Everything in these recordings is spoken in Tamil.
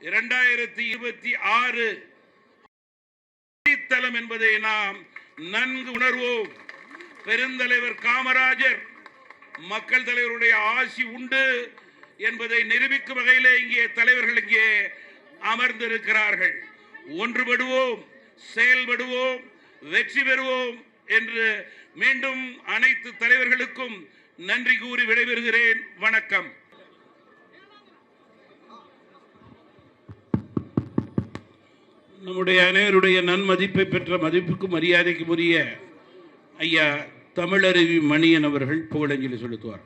2026 தலம் என்பதை நாம் நன்கு உணர்வோம். பெருந்தலைவர் காமராஜர் மக்கள் தலைவருடைய ஆசி உண்டு என்பதை நிரூபிக்கும் வகையிலே இங்கே தலைவர்கள் இங்கே அமர்ந்திருக்கிறார்கள். ஒன்றுபடுவோம், செயல்படுவோம், வெற்றி பெறுவோம் என்று மீண்டும் அனைத்து தலைவர்களுக்கும் நன்றி கூறி விடைபெறுகிறேன். வணக்கம். நம்முடைய அனைவருடைய நன்மதிப்பை பெற்ற மதிப்புக்கும் மரியாதைக்கும் உரிய ஐயா தமிழருவி மணியன் அவர்கள் புகழஞ்சலி செலுத்துவார்.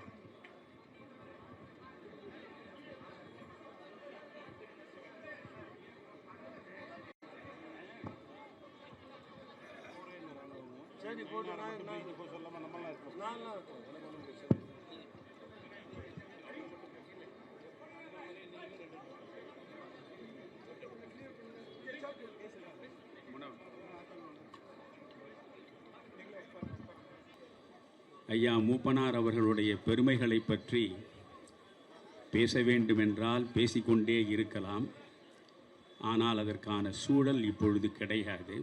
ஐயா மூப்பனார் அவர்களுடைய பெருமைகளை பற்றி பேச வேண்டுமென்றால் பேசிக்கொண்டே இருக்கலாம். ஆனால் அதற்கான சூழல் இப்பொழுது கிடையாது.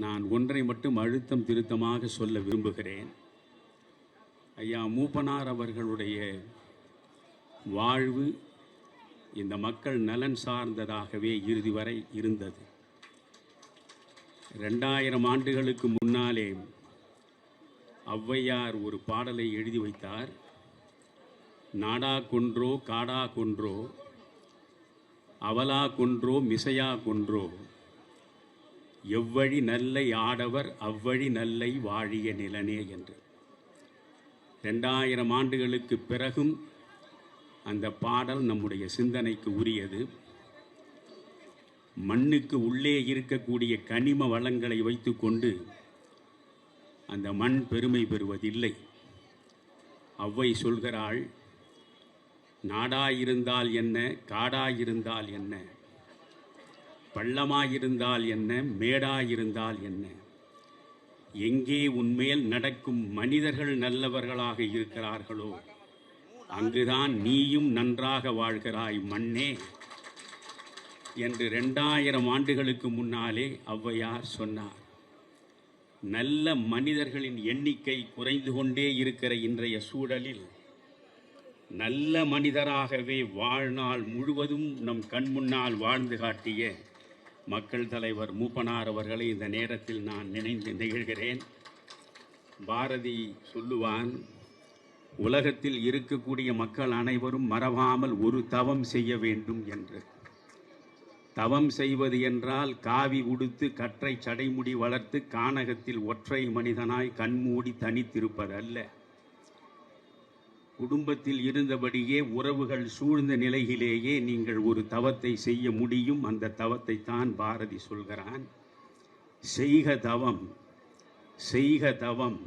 நான் ஒன்றை மட்டும் அழுத்தம் திருத்தமாக சொல்ல விரும்புகிறேன். ஐயா மூப்பனார் அவர்களுடைய வாழ்வு இந்த மக்கள் நலன் சார்ந்ததாகவே இறுதி வரை இருந்தது. 2000 ஆண்டுகளுக்கு முன்னாலே ஔவையார் ஒரு பாடலை எழுதி வைத்தார். நாடா கொன்றோ காடா கொன்றோ அவலா கொன்றோ மிசையா கொன்றோ எவ்வழி நல்லை ஆடவர் அவ்வழி நல்லை வாழிய நிலனே என்று. 2000 ஆண்டுகளுக்கு பிறகும் அந்த பாடல் நம்முடைய சிந்தனைக்கு உரியது. மண்ணுக்கு உள்ளே இருக்கக்கூடிய கனிம வளங்களை வைத்துக்கொண்டு அந்த மண் பெருமை பெறுவதில்லை. ஔவை சொல்கிறாள், நாடாயிருந்தால் என்ன, காடாயிருந்தால் என்ன, பள்ளமாயிருந்தால் என்ன, மேடாயிருந்தால் என்ன, எங்கே உன்மேல் நடக்கும் மனிதர்கள் நல்லவர்களாக இருக்கிறார்களோ அங்குதான் நீயும் நன்றாக வாழ்கிறாய் மண்ணே என்று 2000 ஆண்டுகளுக்கு முன்னாலே ஔவையார் சொன்னார். நல்ல மனிதர்களின் எண்ணிக்கை குறைந்து கொண்டே இருக்கிற இன்றைய சூழலில் நல்ல மனிதராகவே வாழ்நாள் முழுவதும் நம் கண் முன்னால் வாழ்ந்து காட்டிய மக்கள் தலைவர் மூப்பனார் அவர்களை இந்த நேரத்தில் நான் நினைந்து நிகழ்கிறேன். பாரதி சொல்லுவான், உலகத்தில் இருக்கக்கூடிய மக்கள் அனைவரும் மறவாமல் ஒரு தவம் செய்ய வேண்டும் என்று. தவம் செய்வது என்றால் காவி உடுத்து கற்றை சடைமுடி வளர்த்து கானகத்தில் ஒற்றை மனிதனாய் கண்மூடி தனித்திருப்பதல்ல. குடும்பத்தில் இருந்தபடியே உறவுகள் சூழ்ந்த நிலையிலேயே நீங்கள் ஒரு தவத்தை செய்ய முடியும். அந்த தவத்தை தான் பாரதி சொல்கிறான். செய்க தவம், செய்க தவம்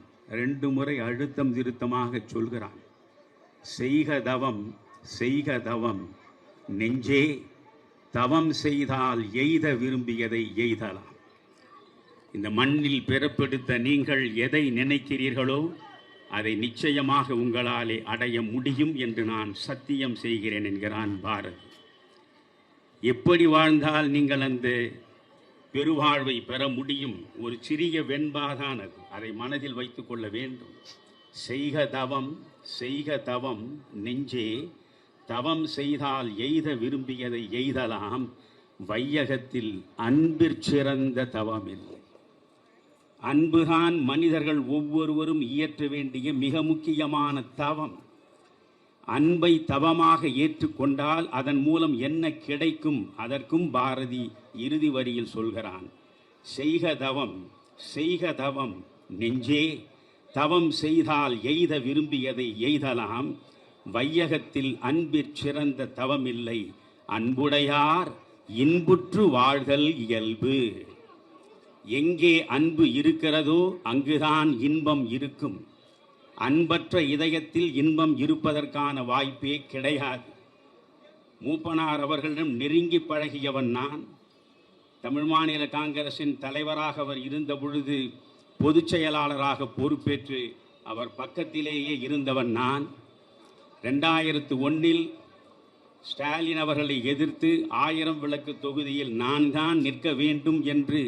2 முறை அழுத்தம் திருத்தமாக சொல்கிறான். செய்க தவம், செய்க தவம் நெஞ்சே, தவம் செய்தால் எய்த விரும்பியதை எய்தலாம். இந்த மண்ணில் பிறப்பெடுத்த நீங்கள் எதை நினைக்கிறீர்களோ அதை நிச்சயமாக உங்களாலே அடைய முடியும் என்று நான் சத்தியம் செய்கிறேன் என்கிறான் பாரதி. எப்படி வாழ்ந்தால் நீங்கள் அந்த பெருவாழ்வை பெற முடியும்? ஒரு சிறிய வெண்பாதான் அது. அதை மனதில் வைத்துக் கொள்ள வேண்டும். செய்க தவம், செய்க தவம் நெஞ்சே, தவம் செய்தால் எய்த விரும்பியதை எய்தலாம். வையகத்தில் அன்பிற் சிறந்த தவம் இல்லை. அன்புதான் மனிதர்கள் ஒவ்வொருவரும் இயற்ற வேண்டிய மிக முக்கியமான தவம். அன்பை தவமாக ஏற்றுக்கொண்டால் அதன் மூலம் என்ன கிடைக்கும்? அதற்கும் பாரதி இறுதி வரியில் சொல்கிறான், செய்க தவம், செய்க தவம் நெஞ்சே, தவம் செய்தால் எய்த விரும்பியதை எய்தலாம். வையகத்தில் அன்பிற் சிறந்த தவமில்லை, அன்புடையார் இன்புற்று வாழ்தல் இயல்பு. எங்கே அன்பு இருக்கிறதோ அங்குதான் இன்பம் இருக்கும். அன்பற்ற இதயத்தில் இன்பம் இருப்பதற்கான வாய்ப்பே கிடையாது. மூப்பனார் அவர்களிடம் நெருங்கி பழகியவன் நான். தமிழ் மாநில காங்கிரசின் தலைவராக அவர் இருந்த பொழுது பொதுச் செயலாளராக பொறுப்பேற்று அவர் பக்கத்திலேயே இருந்தவன் நான். 2001 ஸ்டாலின் அவர்களை எதிர்த்து 1000 விளக்கு தொகுதியில் நான் தான் நிற்க வேண்டும் என்று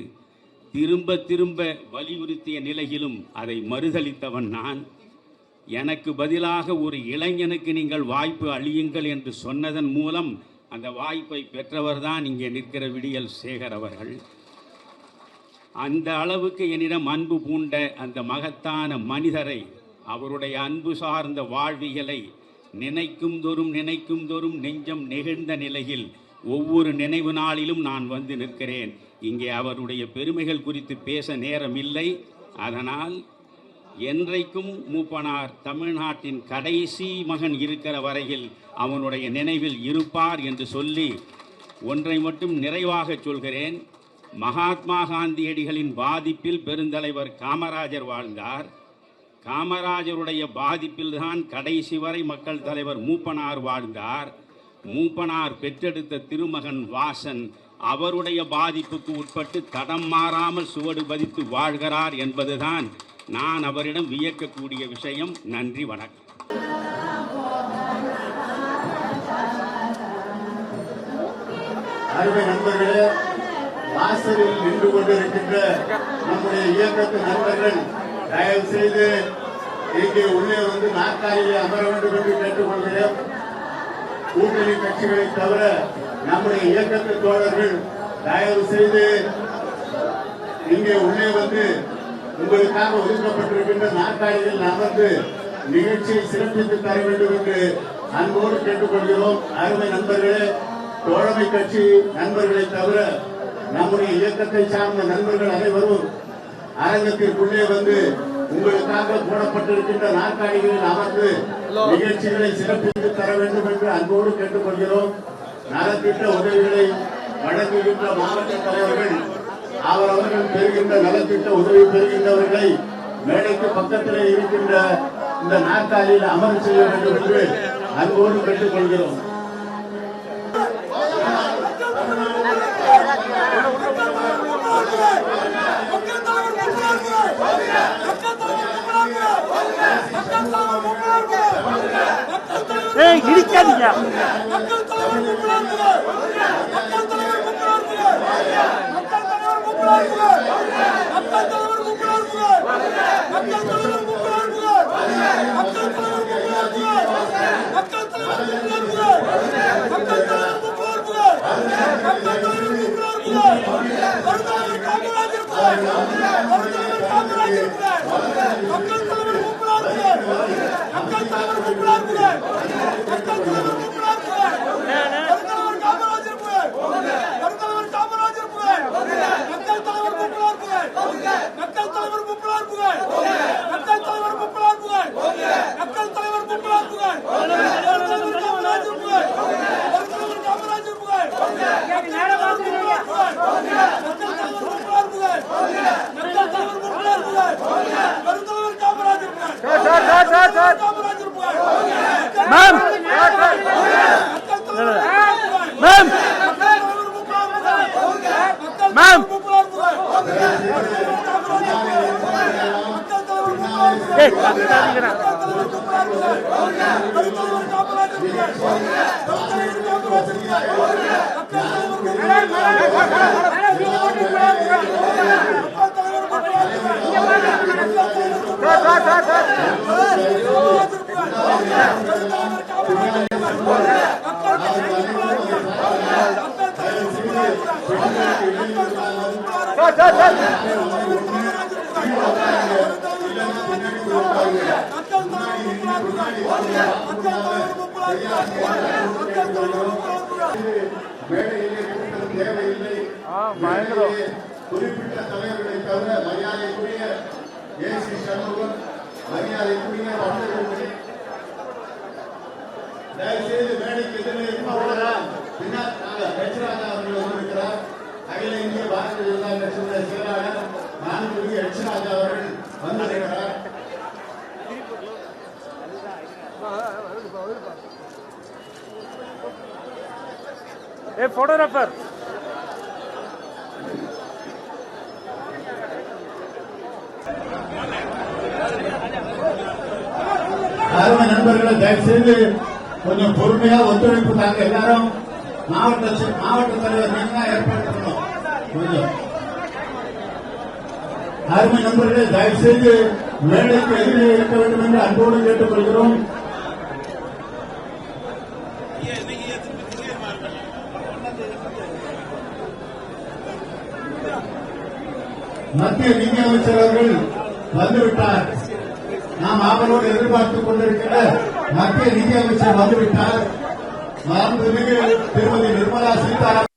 திரும்ப திரும்ப வலியுறுத்திய நிலையிலும் அதை மறுதளித்தவன் நான். எனக்கு பதிலாக ஒரு இளைஞனுக்கு நீங்கள் வாய்ப்பு அளியுங்கள் என்று சொன்னதன் மூலம் அந்த வாய்ப்பை பெற்றவர்தான் இங்கே நிற்கிற விடியல் சேகர் அவர்கள். அந்த அளவுக்கு என்னிடம் அன்பு பூண்ட அந்த மகத்தான மனிதரை, அவருடைய அன்பு சார்ந்த வாழ்வியலை நினைக்கும் தோறும் நெஞ்சம் நெகிழ்ந்த நிலையில் ஒவ்வொரு நினைவு நாளிலும் நான் வந்து நிற்கிறேன். இங்கே அவருடைய பெருமைகள் குறித்து பேச நேரம் இல்லை. அதனால் என்றைக்கும் மூப்பனார் தமிழ்நாட்டின் கடைசி மகன் இருக்கிற வரையில் அவனுடைய நினைவில் இருப்பார் என்று சொல்லி ஒன்றை மட்டும் நிறைவாக சொல்கிறேன். மகாத்மா காந்தியடிகளின் பாதிப்பில் பெருந்தலைவர் காமராஜர் வாழ்ந்தார். காமராஜருடைய பாதிப்பில் தான் கடைசி வரை மக்கள் தலைவர் மூப்பனார் வாழ்ந்தார். மூப்பனார் பெற்றெடுத்த திருமகன் வாசன் அவருடைய பாதிப்புக்கு உட்பட்டு தடம் மாறாமல் சுவடு பதித்து வாழ்கிறார் என்பதுதான் நான் அவரிடம் வியக்கக்கூடிய விஷயம். நன்றி, வணக்கம். அருமை நண்பர்களே, வாசலில் நின்று கொண்டிருக்கின்ற நம்முடைய இயக்கத்து நண்பர்கள் தயவு செய்து இங்கே உள்ளே வந்து நாற்காலியை அமர வேண்டும் என்று கேட்டுக்கொள்கிறேன். கூட்டணி கட்சிகளை தவிர நம்முடைய இயக்கத்து தோழர்கள் தயவு செய்து இங்கே உள்ளே வந்து உங்களுக்காக ஒதுக்கப்பட்டிருக்கின்ற நாற்காலியில் அமர்ந்து நிகழ்ச்சியை சிறப்பித்து தர வேண்டும் என்று அன்போடு கேட்டுக்கொள்கிறோம். அருமை நண்பர்களே, தோழமை கட்சி நண்பர்களை தவிர நம்முடைய இயக்கத்தை சார்ந்த நண்பர்கள் அனைவரும் அரங்கத்திற்குள்ளே வந்து உங்களுக்காக போடப்பட்டிருக்கின்ற நாற்காலிகளில் அமர்ந்து நிகழ்ச்சிகளை சிறப்பித்து தர வேண்டும் என்று அன்போடு கேட்டுக்கொள்கிறோம். நலத்திட்ட உதவிகளை வழங்குகின்ற மாவட்ட தலைவர்கள் அவரவர்கள் பெறுகின்ற நலத்திட்ட உதவி பெறுகின்றவர்களை மேடைக்கு பக்கத்திலே இருக்கின்ற இந்த நாற்காலியில் அமர செய்ய வேண்டும் என்று அன்போடு கேட்டுக்கொள்கிறோம். இடிக்காதீங்க. குறிப்பிட்ட தலைவர்களை தவிர மரியாதைக்குரிய ஏசி சண்முகம், மரியாதைக்குரிய தயவுசெய்து மேடைக்கு எதிர்க்கிறார். பின்னால் ஹெச்ராஜா அவர்கள் வந்திருக்கிறார். அகில இந்திய பாரதிய ஜனதா கட்சியுடைய செயலாளர் மாண்புமிகு ஹெச்ராஜா அவர்கள் வந்திருக்கிறார். போட்டோகிராஃபர் அருமை நண்பர்களை தயவு செய்து கொஞ்சம் பொறுமையா ஒத்துழைப்பு தாங்க. எல்லாரும் மாவட்ட தலைவர் நீங்க தான் ஏற்பாடு பண்ணணும். கொஞ்சம் அருமை நண்பர்களே, தயவு செய்து மேடைக்கு எதிரே இருக்க வேண்டும் என்று அன்போடு கேட்டுக்கொள்கிறோம். மத்திய நிதி அமைச்சர் அவர்கள் வந்துவிட்டார். நாம் ஆவலோடு எதிர்பார்த்துக் கொண்டிருக்கிற மத்திய நிதி அமைச்சர் வந்துவிட்டார். மாண்புமிகு திருமதி நிர்மலா சீதாராமன்